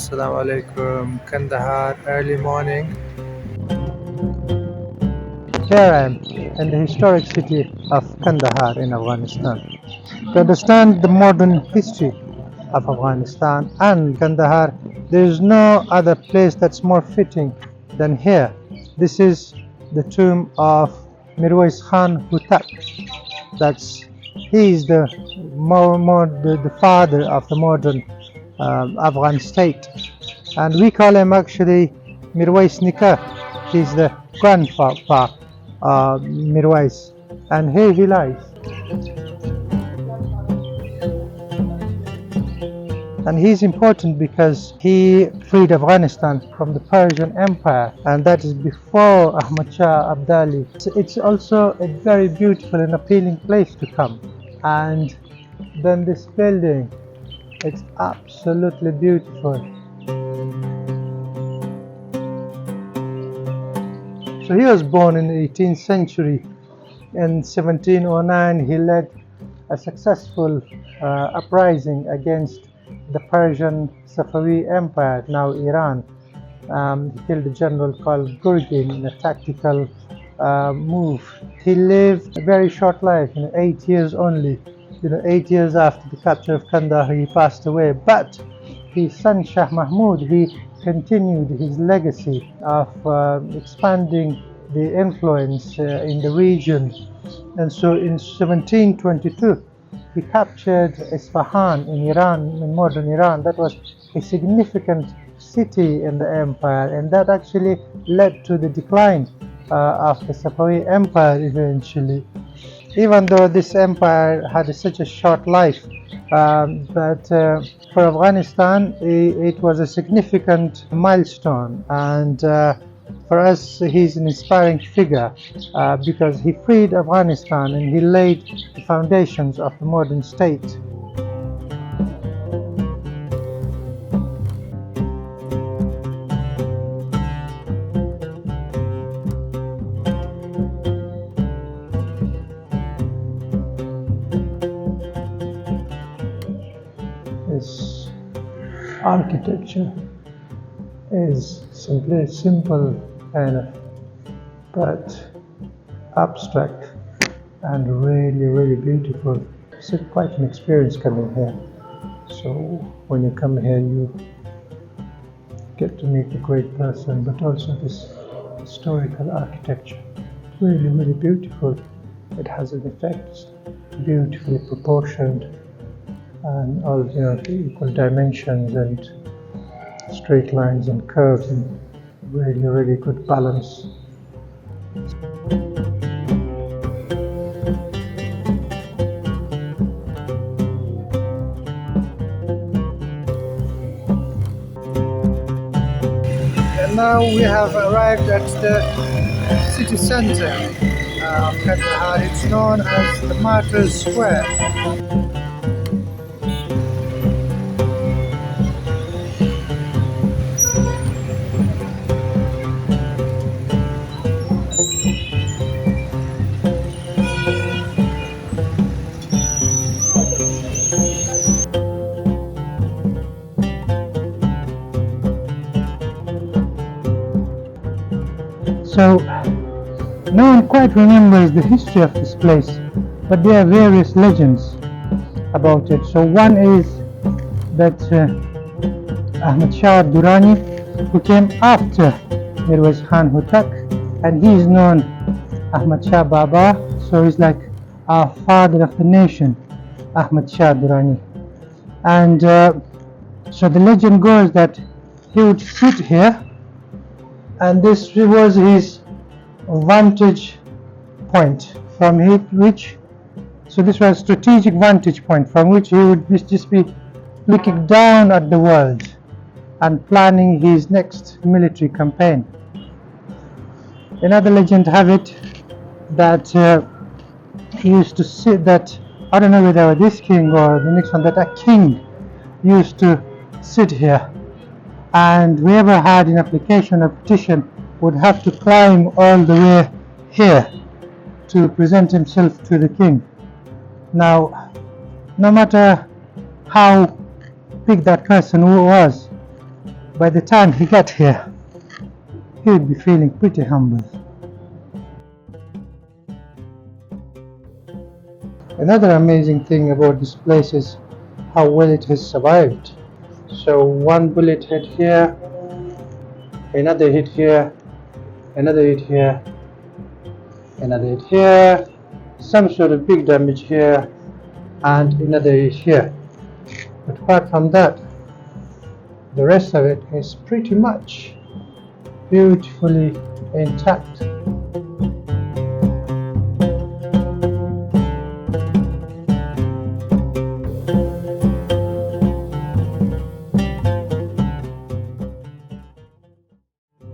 Assalamu alaikum. Kandahar, early morning. Here I am in the historic city of Kandahar in Afghanistan. To understand the modern history of Afghanistan and Kandahar, there is no other place that's more fitting than here. This is the tomb of Mirwais Khan Hutak. He is the father of the modern Afghan state, and we call him actually Mirwais Nika. He's the grandfather Mirwais, and here he lies. And he's important because he freed Afghanistan from the Persian Empire, and that is before Ahmad Shah Abdali. It's also a very beautiful and appealing place to come. And then this building, it's absolutely beautiful. So he was born in the 18th century. In 1709, he led a successful uprising against the Persian Safavi Empire, now Iran. He killed a general called Gurgin in a tactical move. He lived a very short life, 8 years only. 8 years after the capture of Kandahar, he passed away. But his son Shah Mahmud, he continued his legacy of expanding the influence in the region. And so in 1722, he captured Isfahan in Iran, in modern Iran. That was a significant city in the empire, and that actually led to the decline of the Safavi Empire eventually. Even though this empire had such a short life, but for Afghanistan it was a significant milestone, and for us he's an inspiring figure because he freed Afghanistan and he laid the foundations of the modern state. This architecture is simply simple kind of, but abstract and really beautiful. It's quite an experience coming here. So when you come here, you get to meet a great person, but also this historical architecture. Really beautiful. It has an effect, beautifully proportioned, and all equal dimensions and straight lines and curves, and really good balance. And now we have arrived at the city center of Kandahar. It's known as the Martyrs Square. So no one quite remembers the history of this place, but there are various legends about it. So one is that Ahmad Shah Durrani, who came after Mirwais Khan Hutak, and he is known Ahmad Shah Baba, so he's like our father of the nation, Ahmad Shah Durrani. And so the legend goes that he would sit here, and this was his vantage point from which, so this was a strategic vantage point from which he would just be looking down at the world and planning his next military campaign. Another legend have it that he used to sit, that I don't know whether this king or the next one, that a king used to sit here, and whoever had an application or petition would have to climb all the way here to present himself to the king. Now, no matter how big that person was, by the time he got here, he would be feeling pretty humble. Another amazing thing about this place is how well it has survived. So one bullet hit here, another hit here, another hit here, another hit here, some sort of big damage here, and another hit here. But apart from that, the rest of it is pretty much beautifully intact.